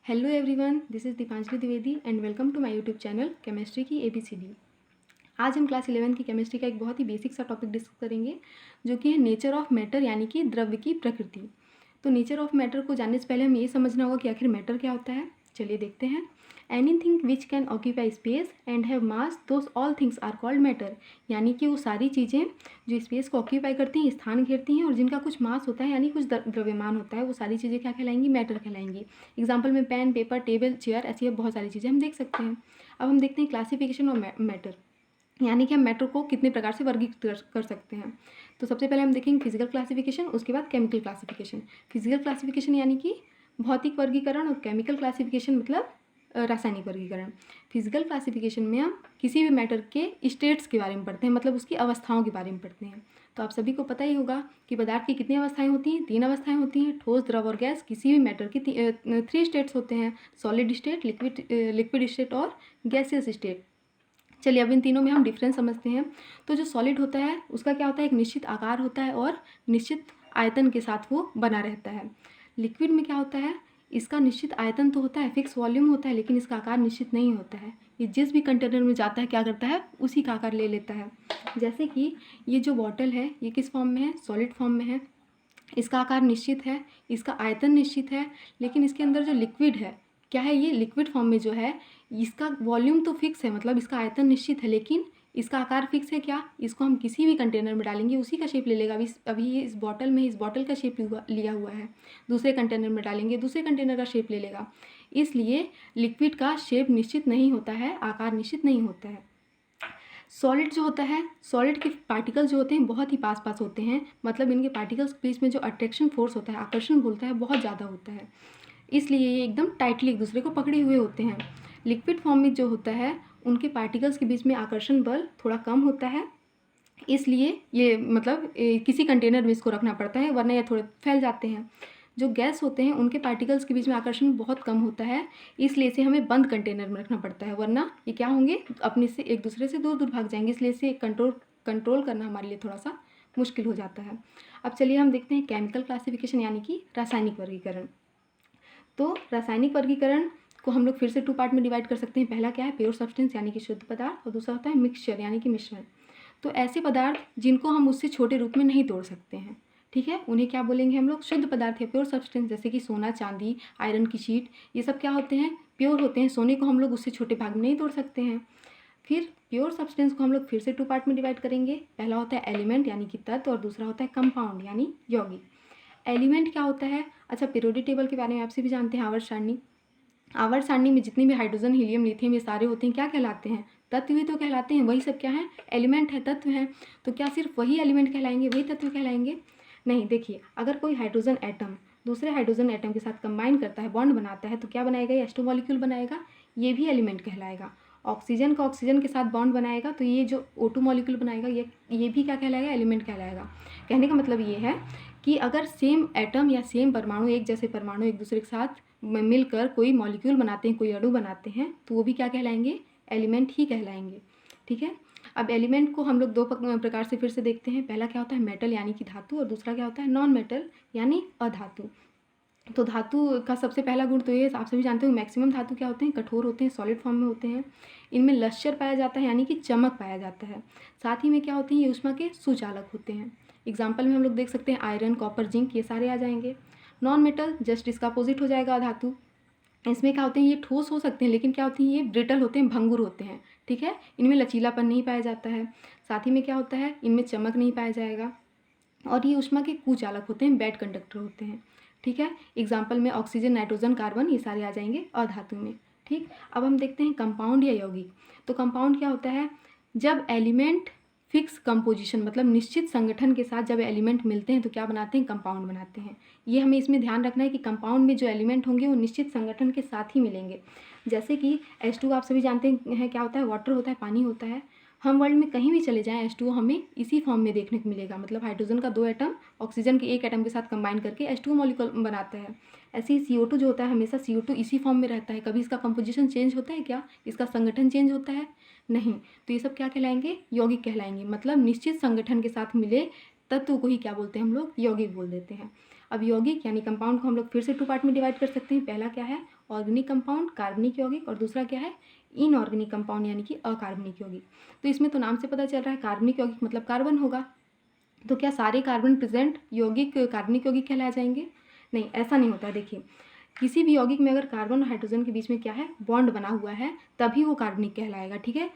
Hello everyone, this is Deepanjali Dwivedi and welcome to my YouTube channel chemistry की ABCD। आज हम class 11 की chemistry का एक बहुत ही बेसिक सा टॉपिक डिस्कस करेंगे जो कि है नेचर ऑफ मैटर, यानी कि द्रव्य की प्रकृति। तो नेचर ऑफ मैटर को जानने से पहले हमें ये समझना होगा कि आखिर मैटर क्या होता है। चलिए देखते हैं। Anything which can occupy space and have mass, those all things are called matter. यानी कि वो सारी चीज़ें जो स्पेस को ऑक्यूपाई करती हैं, स्थान घेरती हैं और जिनका कुछ मास होता है यानी कुछ द्रव्यमान होता है, वो सारी चीज़ें क्या कहलाएंगी? मैटर कहलाएंगी। एग्जाम्पल में पेन, पेपर, टेबल, चेयर, ऐसी बहुत सारी चीज़ें हम देख सकते हैं। अब हम देखते हैं क्लासिफिकेशन ऑफ मैटर, यानी कि हम मैटर को कितने प्रकार से वर्गीकृत कर सकते हैं। तो सबसे पहले हम देखेंगे फिजिकल क्लासिफिकेशन, उसके बाद केमिकल क्लासिफिकेशन। फिजिकल क्लासिफिकेशन यानी कि भौतिक वर्गीकरण और केमिकल क्लासिफिकेशन मतलब रासायनिक वर्गीकरण। फिजिकल क्लासिफिकेशन में हम किसी भी मैटर के स्टेट्स के बारे में पढ़ते हैं, मतलब उसकी अवस्थाओं के बारे में पढ़ते हैं। तो आप सभी को पता ही होगा कि पदार्थ की कितनी अवस्थाएं होती हैं? 3 अवस्थाएं होती हैं, ठोस, द्रव और गैस। किसी भी मैटर की 3 स्टेट्स होते हैं, सॉलिड स्टेट, लिक्विड स्टेट और गैसियस स्टेट। चलिए अब इन तीनों में हम डिफरेंस समझते हैं। तो जो सॉलिड होता है उसका क्या होता है? एक निश्चित आकार होता है और निश्चित आयतन के साथ वो बना रहता है। लिक्विड में क्या होता है? इसका निश्चित आयतन तो होता है, फिक्स वॉल्यूम होता है, लेकिन इसका आकार निश्चित नहीं होता है। ये जिस भी कंटेनर में जाता है क्या करता है? उसी का आकार ले लेता है। जैसे कि ये जो बॉटल है ये किस फॉर्म में है? सॉलिड फॉर्म में है। इसका आकार निश्चित है, इसका आयतन निश्चित है, लेकिन इसके अंदर जो लिक्विड है क्या है? ये लिक्विड फॉर्म में जो है इसका वॉल्यूम तो फिक्स है, मतलब इसका आयतन निश्चित है, लेकिन इसका आकार फिक्स है क्या? इसको हम किसी भी कंटेनर में डालेंगे उसी का शेप ले लेगा। अभी ये इस बॉटल में इस बॉटल का शेप लिया हुआ है, दूसरे कंटेनर में डालेंगे दूसरे कंटेनर का शेप ले लेगा। इसलिए लिक्विड का शेप निश्चित नहीं होता है, आकार निश्चित नहीं होता है। सॉलिड जो होता है, सॉलिड के पार्टिकल्स जो होते हैं बहुत ही पास पास होते हैं, मतलब इनके पार्टिकल्स के बीच में जो अट्रैक्शन फोर्स होता है, आकर्षण बोलता है, बहुत ज़्यादा होता है। इसलिए ये एकदम टाइटली एक दूसरे को पकड़े हुए होते हैं। लिक्विड फॉर्म में जो होता है उनके पार्टिकल्स के बीच में आकर्षण बल थोड़ा कम होता है, इसलिए ये मतलब किसी कंटेनर में इसको रखना पड़ता है, वरना ये थोड़े फैल जाते हैं। जो गैस होते हैं उनके पार्टिकल्स के बीच में आकर्षण बहुत कम होता है, इसलिए इसे हमें बंद कंटेनर में रखना पड़ता है, वरना ये क्या होंगे? अपने से एक दूसरे से दूर दूर भाग जाएंगे। इसलिए इसे कंट्रोल करना हमारे लिए थोड़ा सा मुश्किल हो जाता है। अब चलिए हम देखते हैं केमिकल क्लासिफिकेशन, यानी कि रासायनिक वर्गीकरण। तो रासायनिक वर्गीकरण को हम लोग फिर से 2 पार्ट में डिवाइड कर सकते हैं। पहला क्या है? प्योर सब्सटेंस यानी कि शुद्ध पदार्थ, और दूसरा होता है मिक्सचर यानी कि मिश्रण। तो ऐसे पदार्थ जिनको हम उससे छोटे रूप में नहीं तोड़ सकते हैं, ठीक है, उन्हें क्या बोलेंगे हम लोग? शुद्ध पदार्थ या प्योर सब्सटेंस। जैसे कि सोना, चांदी, आयरन की शीट, ये सब क्या होते हैं? प्योर होते हैं। सोने को हम लोग उससे छोटे भाग में नहीं तोड़ सकते हैं। फिर प्योर सब्सटेंस को हम लोग फिर से 2 पार्ट में डिवाइड करेंगे। पहला होता है एलिमेंट यानी कि तत्व, और दूसरा होता है कंपाउंड यानी यौगिक। एलिमेंट क्या होता है? अच्छा, पीरियोडिक टेबल के बारे में आपसे भी जानते हैं, आवर्त सारणी। आवर्त सारणी में जितनी भी हाइड्रोजन, हीलियम, लिथियम ये सारे होते हैं, क्या कहलाते हैं? तत्व ही तो कहलाते हैं। वही सब क्या है? एलिमेंट है, तत्व हैं। तो क्या सिर्फ वही एलिमेंट कहलाएंगे, वही तत्व कहलाएंगे? नहीं। देखिए, अगर कोई हाइड्रोजन एटम दूसरे हाइड्रोजन एटम के साथ कंबाइन करता है, बॉन्ड बनाता है, तो क्या बनाएगा? ये एस्टो मॉलिक्यूल बनाएगा, ये भी एलिमेंट कहलाएगा। ऑक्सीजन का ऑक्सीजन के साथ बॉन्ड बनाएगा, तो ये जो O2 मॉलिक्यूल बनाएगा, ये भी क्या कहलाएगा? एलिमेंट कहलाएगा। कहने का मतलब ये है कि अगर सेम एटम या सेम परमाणु, एक जैसे परमाणु एक दूसरे के साथ मिलकर कोई मॉलिक्यूल बनाते हैं, कोई अणु बनाते हैं, तो वो भी क्या कहलाएंगे? एलिमेंट ही कहलाएंगे, ठीक है। अब एलिमेंट को हम लोग 2 प्रकार से फिर से देखते हैं। पहला क्या होता है? मेटल यानी कि धातु, और दूसरा क्या होता है? नॉन मेटल यानी अधातु। तो धातु का सबसे पहला गुण तो ये आप सभी जानते हो, मैक्सिमम धातु क्या होते हैं? कठोर होते हैं, सॉलिड फॉर्म में होते हैं। इनमें लश्चर पाया जाता है यानी कि चमक पाया जाता है। साथ ही में क्या होते हैं? ये ऊष्मा के सुचालक होते हैं। एग्जाम्पल में हम लोग देख सकते हैं आयरन, कॉपर, जिंक, ये सारे आ जाएंगे। नॉन मेटल जस्ट इसका अपोजिट हो जाएगा धातु। इसमें क्या होते हैं? ये ठोस हो सकते हैं, लेकिन क्या होती हैं? ये ब्रिटल होते हैं, भंगुर होते हैं, ठीक है। इनमें लचीलापन नहीं पाया जाता है। साथ ही में क्या होता है? इनमें चमक नहीं पाया जाएगा, और ये ऊष्मा के कुचालक होते हैं, बैड कंडक्टर होते हैं, ठीक है। एग्जाम्पल में ऑक्सीजन, नाइट्रोजन, कार्बन, ये सारे आ जाएंगे अधातु में, ठीक। अब हम देखते हैं कंपाउंड या यौगिक। तो कंपाउंड क्या होता है? जब एलिमेंट फिक्स कंपोजिशन, मतलब निश्चित संगठन के साथ जब एलिमेंट मिलते हैं तो क्या बनाते हैं? कंपाउंड बनाते हैं। ये हमें इसमें ध्यान रखना है कि कंपाउंड में जो एलिमेंट होंगे वो निश्चित संगठन के साथ ही मिलेंगे। जैसे कि H2 आप सभी जानते हैं क्या होता है? वाटर होता है, पानी होता है। हम वर्ल्ड में कहीं भी चले जाएं, H2O हमें इसी फॉर्म में देखने को मिलेगा, मतलब हाइड्रोजन का 2 एटम ऑक्सीजन के 1 एटम के साथ कंबाइन करके H2O मॉलिक्यूल बनाता है। ऐसे ही CO2 जो होता है हमेशा CO2 इसी फॉर्म में रहता है। कभी इसका कंपोजिशन चेंज होता है क्या? इसका संगठन चेंज होता है? नहीं। तो ये सब क्या कहलाएंगे? यौगिक कहलाएंगे। मतलब निश्चित संगठन के साथ मिले तत्व को ही क्या बोलते हैं हम लोग? यौगिक बोल देते हैं। अब यौगिक यानी कंपाउंड को हम लोग फिर से 2 पार्ट में डिवाइड कर सकते हैं। पहला क्या है, ऑर्गेनिक कंपाउंड कार्बनिक यौगिक, और दूसरा क्या है, इनऑर्गेनिक कंपाउंड यानी कि अकार्बनिक यौगिक। तो इसमें तो नाम से पता चल रहा है कार्बनिक यौगिक मतलब कार्बन होगा, तो क्या सारे कार्बन प्रेजेंट यौगिक कार्बनिक यौगिक कहलाए जाएंगे? नहीं, ऐसा नहीं होता है। देखिए, किसी भी यौगिक में अगर कार्बन और हाइड्रोजन के बीच में क्या है, बॉन्ड बना हुआ है, तभी वो कार्बनिक कहलाएगा। ठीक है,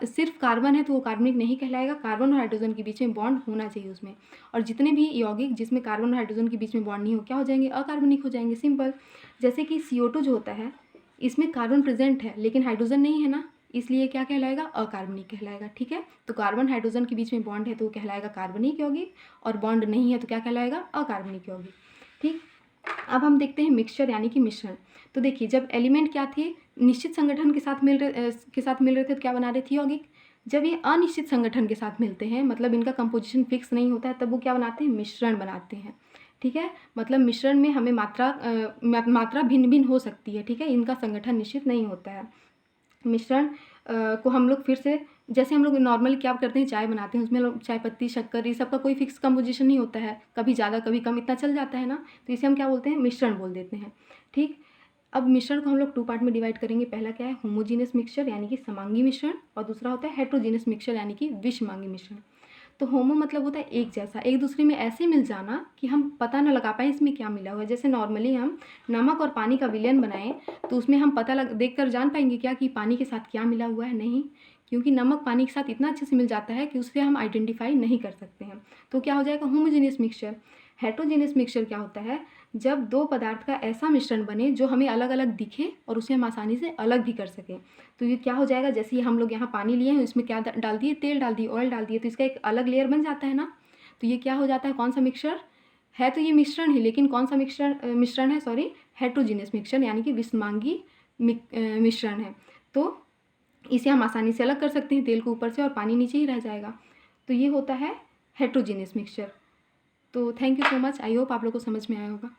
सिर्फ कार्बन है तो वो कार्बनिक नहीं कहलाएगा, कार्बन और हाइड्रोजन के बीच में बॉन्ड होना चाहिए उसमें। और जितने भी यौगिक जिसमें कार्बन और हाइड्रोजन के बीच में बॉन्ड नहीं हो, क्या हो जाएंगे, अकार्बनिक हो जाएंगे, सिंपल। जैसे कि CO2 जो होता है, इसमें कार्बन प्रेजेंट है लेकिन हाइड्रोजन नहीं है ना, इसलिए क्या कहलाएगा, अकार्बनिक कहलाएगा। ठीक है, तो कार्बन हाइड्रोजन के बीच में बॉन्ड है तो वो कहलाएगा कार्बनिक यौगिक, और बॉन्ड नहीं है तो क्या कहलाएगा, अकार्बनिक यौगिक। ठीक, अब हम देखते हैं मिक्सचर यानी कि मिश्रण। तो देखिए, जब एलिमेंट क्या थे, निश्चित संगठन के साथ मिल रहे थे तो क्या बना रहे थे, यौगिक। जब ये अनिश्चित संगठन के साथ मिलते हैं, मतलब इनका कंपोजिशन फिक्स नहीं होता है, तब वो क्या बनाते हैं, मिश्रण बनाते हैं। ठीक है, मतलब मिश्रण में हमें मात्रा भिन्न भिन्न हो सकती है। ठीक है, इनका संगठन निश्चित नहीं होता है। मिश्रण को हम लोग फिर से, जैसे हम लोग नॉर्मली क्या करते हैं, चाय बनाते हैं, उसमें लोग चाय पत्ती शक्कर ये सब का कोई फिक्स कंपोजिशन नहीं होता है, कभी ज़्यादा कभी कम, इतना चल जाता है ना, तो इसे हम क्या बोलते हैं, मिश्रण बोल देते हैं। ठीक, अब मिश्रण को हम लोग 2 पार्ट में डिवाइड करेंगे। पहला क्या है, होमोजीनियस मिक्सचर यानी कि समांगी मिश्रण, और दूसरा होता है हेट्रोजीनियस मिक्सचर यानी कि विषमांगी मिश्रण। तो होमो मतलब होता है एक जैसा, एक दूसरे में ऐसे मिल जाना कि हम पता न लगा पाए इसमें क्या मिला हुआ है। जैसे नॉर्मली हम नमक और पानी का विलयन बनाएं तो उसमें हम देख कर जान पाएंगे क्या कि पानी के साथ क्या मिला हुआ है, नहीं, क्योंकि नमक पानी के साथ इतना अच्छे से मिल जाता है कि उससे हम आइडेंटिफाई नहीं कर सकते हैं। तो क्या हो जाएगा, होमोजीनियस मिक्सचर। हेट्रोजीनियस मिक्सचर क्या होता है, जब 2 पदार्थ का ऐसा मिश्रण बने जो हमें अलग अलग दिखे और उसे हम आसानी से अलग भी कर सकें। तो ये क्या हो जाएगा, जैसे हम लोग यहाँ पानी लिए हैं, इसमें क्या डाल दिए, तेल डाल दिए, ऑयल डाल दिए, तो इसका एक अलग लेयर बन जाता है ना। तो ये क्या हो जाता है, कौन सा मिक्सचर है, तो ये मिश्रण है, लेकिन कौन सा मिश्रण है, सॉरी, हेट्रोजीनियस मिक्सचर यानी कि विषमांगी मिश्रण है। तो इसे हम आसानी से अलग कर सकते हैं, तेल को ऊपर से और पानी नीचे ही रह जाएगा। तो ये होता है हेट्रोजीनियस मिक्सचर। तो thank you so much, I hope आप लोग को समझ में आया होगा।